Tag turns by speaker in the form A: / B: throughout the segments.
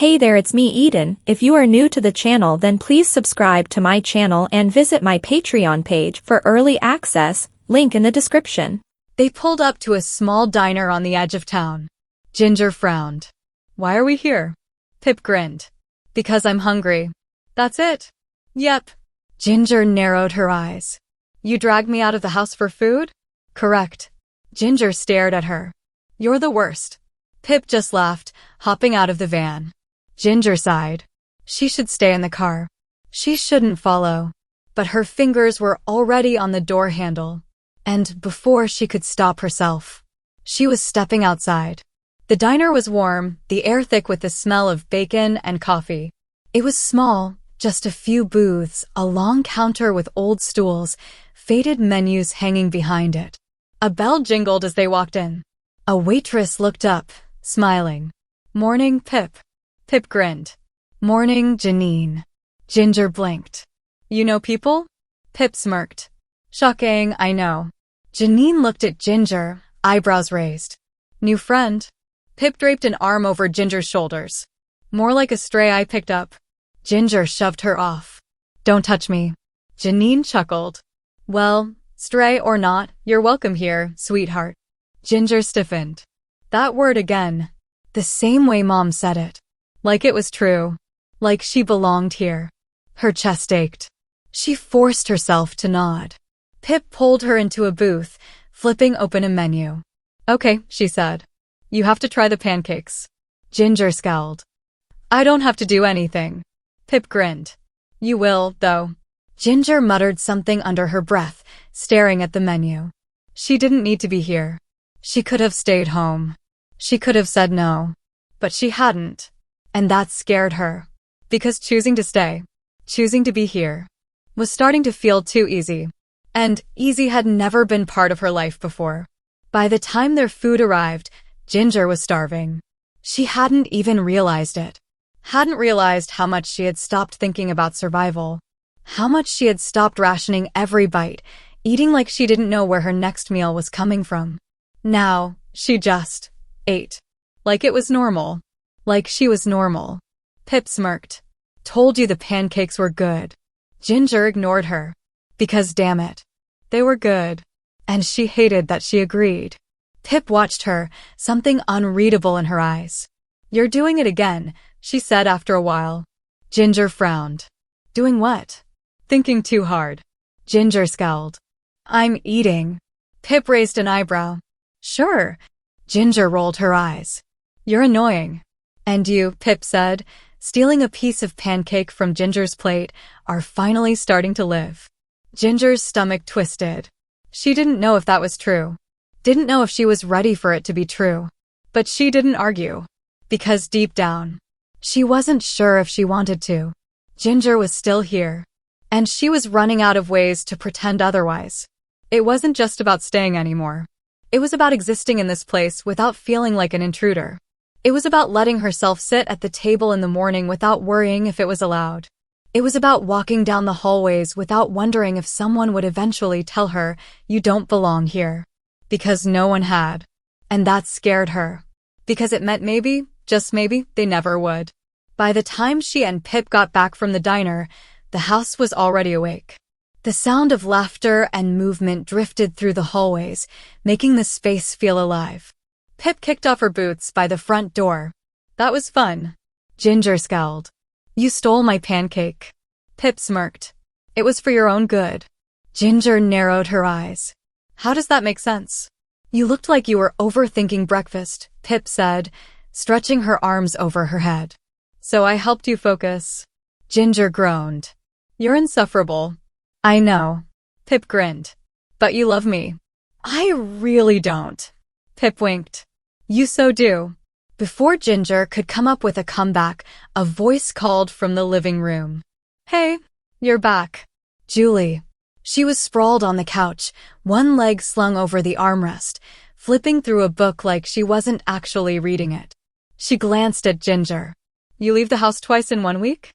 A: Hey there, it's me Eden. If you are new to the channel, then please subscribe to my channel and visit my Patreon page for early access, link in the description.
B: They pulled up to a small diner on the edge of town. Ginger frowned. Why are we here? Pip grinned. Because I'm hungry. That's it? Yep. Ginger narrowed her eyes. You dragged me out of the house for food? Correct. Ginger stared at her. You're the worst. Pip just laughed, hopping out of the van. Ginger sighed. She should stay in the car. She shouldn't follow. But her fingers were already on the door handle. And before she could stop herself, she was stepping outside. The diner was warm, the air thick with the smell of bacon and coffee. It was small, just a few booths, a long counter with old stools, faded menus hanging behind it. A bell jingled as they walked in. A waitress looked up, smiling. Morning, Pip. Pip grinned. Morning, Janine. Ginger blinked. You know people? Pip smirked. Shocking, I know. Janine looked at Ginger, eyebrows raised. New friend? Pip draped an arm over Ginger's shoulders. More like a stray I picked up. Ginger shoved her off. Don't touch me. Janine chuckled. Well, stray or not, you're welcome here, sweetheart. Ginger stiffened. That word again. The same way Mom said it. Like it was true. Like she belonged here. Her chest ached. She forced herself to nod. Pip pulled her into a booth, flipping open a menu. Okay, she said. You have to try the pancakes. Ginger scowled. I don't have to do anything. Pip grinned. You will, though. Ginger muttered something under her breath, staring at the menu. She didn't need to be here. She could have stayed home. She could have said no. But she hadn't. And that scared her. Because choosing to stay, choosing to be here, was starting to feel too easy. And easy had never been part of her life before. By the time their food arrived, Ginger was starving. She hadn't even realized it. Hadn't realized how much she had stopped thinking about survival. How much she had stopped rationing every bite, eating like she didn't know where her next meal was coming from. Now, she just ate. Like it was normal. Like she was normal. Pip smirked. Told you the pancakes were good. Ginger ignored her. Because damn it. They were good. And she hated that she agreed. Pip watched her, something unreadable in her eyes. You're doing it again, she said after a while. Ginger frowned. Doing what? Thinking too hard. Ginger scowled. I'm eating. Pip raised an eyebrow. Sure. Ginger rolled her eyes. You're annoying. And you, Pip said, stealing a piece of pancake from Ginger's plate, are finally starting to live. Ginger's stomach twisted. She didn't know if that was true. Didn't know if she was ready for it to be true. But she didn't argue. Because deep down, she wasn't sure if she wanted to. Ginger was still here. And she was running out of ways to pretend otherwise. It wasn't just about staying anymore. It was about existing in this place without feeling like an intruder. It was about letting herself sit at the table in the morning without worrying if it was allowed. It was about walking down the hallways without wondering if someone would eventually tell her, you don't belong here. Because no one had. And that scared her. Because it meant maybe, just maybe, they never would. By the time she and Pip got back from the diner, the house was already awake. The sound of laughter and movement drifted through the hallways, making the space feel alive. Pip kicked off her boots by the front door. That was fun. Ginger scowled. You stole my pancake. Pip smirked. It was for your own good. Ginger narrowed her eyes. How does that make sense? You looked like you were overthinking breakfast, Pip said, stretching her arms over her head. So I helped you focus. Ginger groaned. You're insufferable. I know. Pip grinned. But you love me. I really don't. Pip winked. You so do. Before Ginger could come up with a comeback, a voice called from the living room. Hey, you're back. Julie. She was sprawled on the couch, one leg slung over the armrest, flipping through a book like she wasn't actually reading it. She glanced at Ginger. You leave the house twice in 1 week?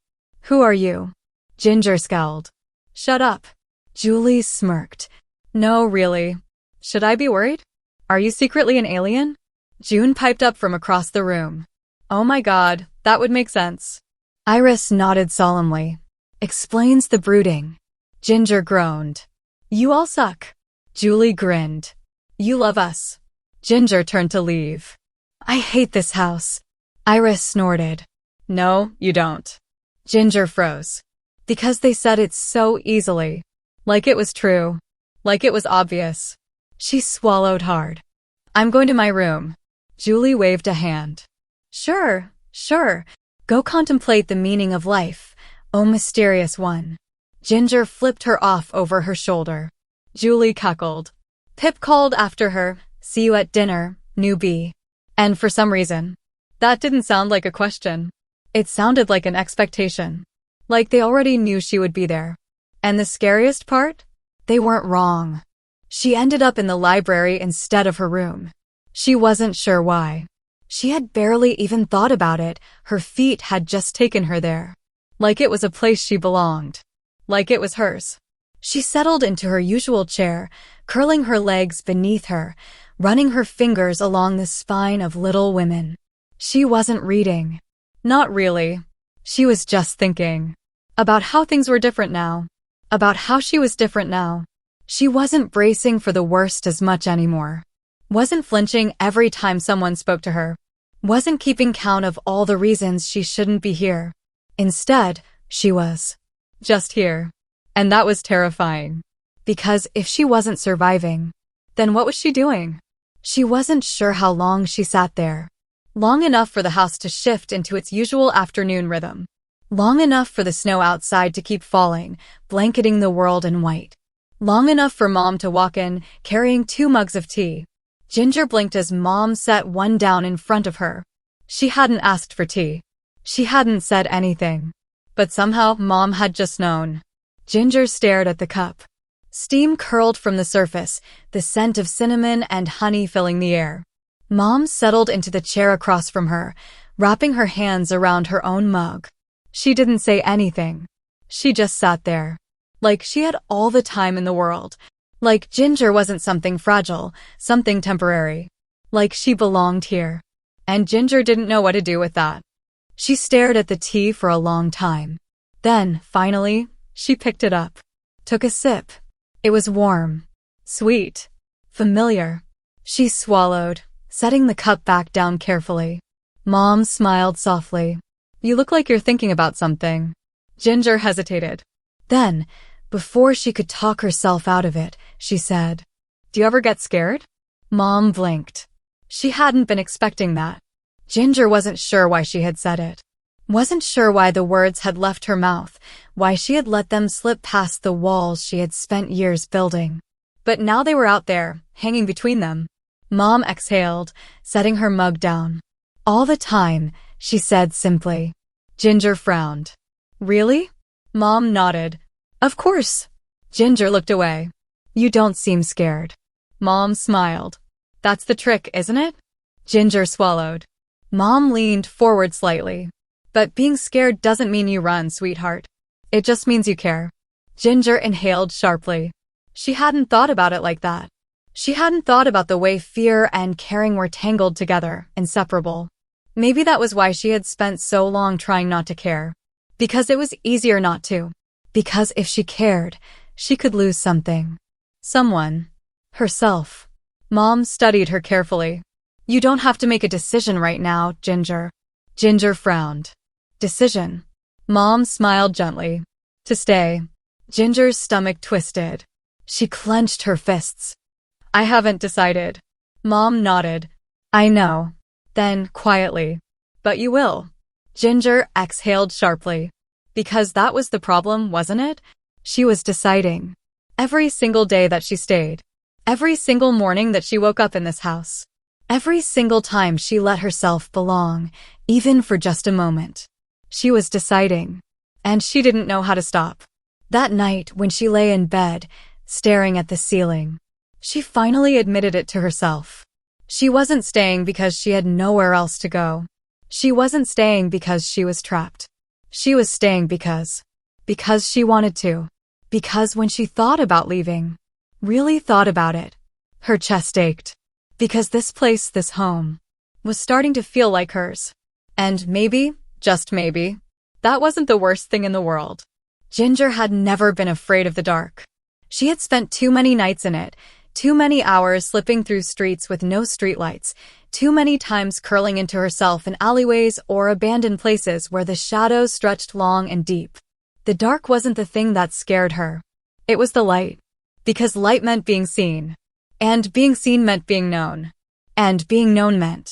B: Who are you? Ginger scowled. Shut up. Julie smirked. No, really. Should I be worried? Are you secretly an alien? June piped up from across the room. Oh my God, That would make sense. Iris nodded solemnly. Explains the brooding. Ginger groaned. You all suck. Julie grinned. You love us. Ginger turned to leave. I hate this house. Iris snorted. No, you don't. Ginger froze. Because they said it so easily. Like it was true. Like it was obvious. She swallowed hard. I'm going to my room. Julie waved a hand. Sure, sure. Go contemplate the meaning of life, oh mysterious one. Ginger flipped her off over her shoulder. Julie cackled. Pip called after her, see you at dinner, newbie. And for some reason, that didn't sound like a question. It sounded like an expectation. Like they already knew she would be there. And the scariest part? They weren't wrong. She ended up in the library instead of her room. She wasn't sure why. She had barely even thought about it, her feet had just taken her there. Like it was a place she belonged. Like it was hers. She settled into her usual chair, curling her legs beneath her, running her fingers along the spine of Little Women. She wasn't reading. Not really. She was just thinking. About how things were different now. About how she was different now. She wasn't bracing for the worst as much anymore. Wasn't flinching every time someone spoke to her. Wasn't keeping count of all the reasons she shouldn't be here. Instead, she was just here. And that was terrifying. Because if she wasn't surviving, then what was she doing? She wasn't sure how long she sat there. Long enough for the house to shift into its usual afternoon rhythm. Long enough for the snow outside to keep falling, blanketing the world in white. Long enough for Mom to walk in, carrying 2 mugs of tea. Ginger blinked as Mom set one down in front of her. She hadn't asked for tea. She hadn't said anything. But somehow Mom had just known. Ginger stared at the cup. Steam curled from the surface, the scent of cinnamon and honey filling the air. Mom settled into the chair across from her, wrapping her hands around her own mug. She didn't say anything. She just sat there. Like she had all the time in the world. Like Ginger wasn't something fragile, something temporary. Like she belonged here. And Ginger didn't know what to do with that. She stared at the tea for a long time. Then, finally, she picked it up. Took a sip. It was warm. Sweet. Familiar. She swallowed, setting the cup back down carefully. Mom smiled softly. You look like you're thinking about something. Ginger hesitated. Then, before she could talk herself out of it, she said, Do you ever get scared? Mom blinked. She hadn't been expecting that. Ginger wasn't sure why she had said it. Wasn't sure why the words had left her mouth, why she had let them slip past the walls she had spent years building. But now they were out there, hanging between them. Mom exhaled, setting her mug down. All the time, she said simply. Ginger frowned. Really? Mom nodded. Of course. Ginger looked away. You don't seem scared. Mom smiled. That's the trick, isn't it? Ginger swallowed. Mom leaned forward slightly. But being scared doesn't mean you run, sweetheart. It just means you care. Ginger inhaled sharply. She hadn't thought about it like that. She hadn't thought about the way fear and caring were tangled together, inseparable. Maybe that was why she had spent so long trying not to care. Because it was easier not to. Because if she cared, she could lose something. Someone. Herself. Mom studied her carefully. You don't have to make a decision right now, Ginger. Ginger frowned. Decision. Mom smiled gently. To stay. Ginger's stomach twisted. She clenched her fists. I haven't decided. Mom nodded. I know. Then, quietly. But you will. Ginger exhaled sharply. Because that was the problem, wasn't it? She was deciding. Every single day that she stayed. Every single morning that she woke up in this house. Every single time she let herself belong, even for just a moment. She was deciding. And she didn't know how to stop. That night, when she lay in bed, staring at the ceiling, she finally admitted it to herself. She wasn't staying because she had nowhere else to go. She wasn't staying because she was trapped. She was staying because she wanted to. Because when she thought about leaving, really thought about it, her chest ached. Because this place, this home, was starting to feel like hers. And maybe, Just maybe. That wasn't the worst thing in the world. Ginger had never been afraid of the dark. She had spent too many nights in it, too many hours slipping through streets with no streetlights, too many times curling into herself in alleyways or abandoned places where the shadows stretched long and deep. The dark wasn't the thing that scared her. It was the light. Because light meant being seen. And being seen meant being known. And being known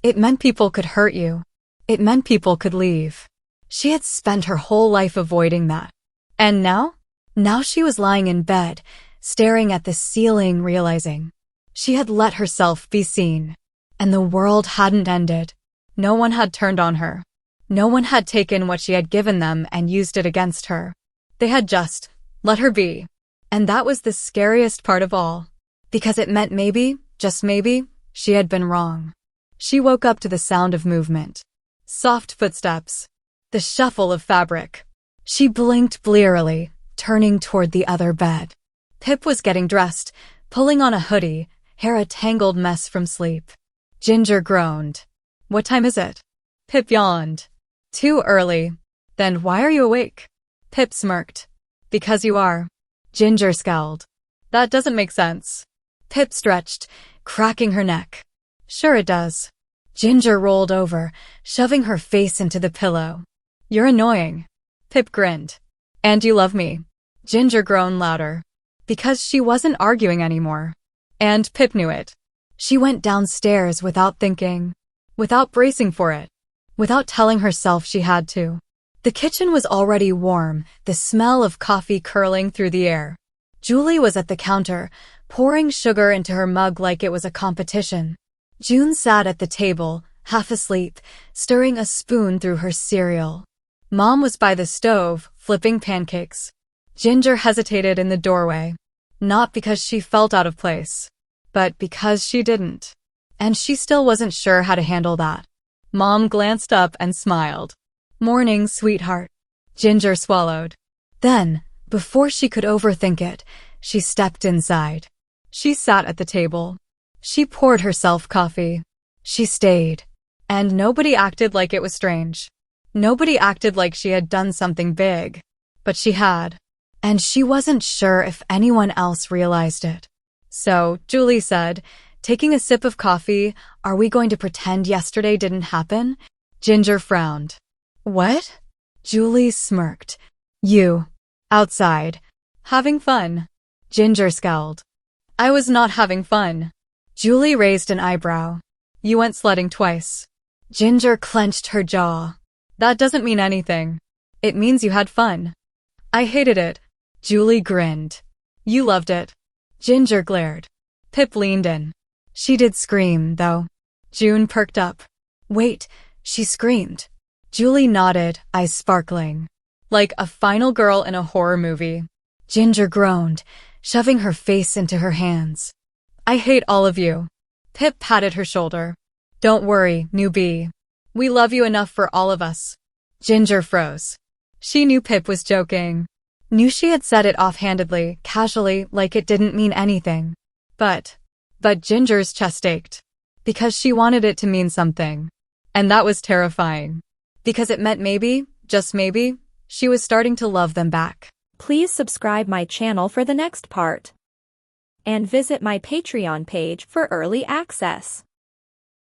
B: it meant people could hurt you. It meant people could leave. She had spent her whole life avoiding that. And now? Now she was lying in bed, staring at the ceiling, realizing she had let herself be seen. And the world hadn't ended. No one had turned on her. No one had taken what she had given them and used it against her. They had just let her be. And that was the scariest part of all. Because it meant maybe, just maybe, she had been wrong. She woke up to the sound of movement. Soft footsteps. The shuffle of fabric. She blinked blearily, turning toward the other bed. Pip was getting dressed, pulling on a hoodie, hair a tangled mess from sleep. Ginger groaned. What time is it? Pip yawned. Too early. Then why are you awake? Pip smirked. Because you are. Ginger scowled. That doesn't make sense. Pip stretched, cracking her neck. Sure it does. Ginger rolled over, shoving her face into the pillow. You're annoying. Pip grinned. And you love me. Ginger groaned louder. Because she wasn't arguing anymore. And Pip knew it. She went downstairs without thinking. Without bracing for it. Without telling herself she had to. The kitchen was already warm, the smell of coffee curling through the air. Julie was at the counter, pouring sugar into her mug like it was a competition. June sat at the table, half asleep, stirring a spoon through her cereal. Mom was by the stove, flipping pancakes. Ginger hesitated in the doorway. Not because she felt out of place, but because she didn't. And she still wasn't sure how to handle that. Mom glanced up and smiled. Morning, sweetheart. Ginger swallowed. Then, before she could overthink it, she stepped inside. She sat at the table. She poured herself coffee. She stayed. And nobody acted like it was strange. Nobody acted like she had done something big. But she had. And she wasn't sure if anyone else realized it. So, Julie said, taking a sip of coffee, are we going to pretend yesterday didn't happen? Ginger frowned. What? Julie smirked. You. Outside. Having fun. Ginger scowled. I was not having fun. Julie raised an eyebrow. You went sledding twice. Ginger clenched her jaw. That doesn't mean anything. It means you had fun. I hated it. Julie grinned. You loved it. Ginger glared. Pip leaned in. She did scream, though. June perked up. Wait, she screamed. Julie nodded, eyes sparkling. Like a final girl in a horror movie. Ginger groaned, shoving her face into her hands. I hate all of you. Pip patted her shoulder. Don't worry, newbie. We love you enough for all of us. Ginger froze. She knew Pip was joking. Knew she had said it offhandedly, casually, like it didn't mean anything. But Ginger's chest ached. Because she wanted it to mean something. And that was terrifying. Because it meant maybe, just maybe, she was starting to love them back.
A: Please subscribe my channel for the next part. And visit my Patreon page for early access.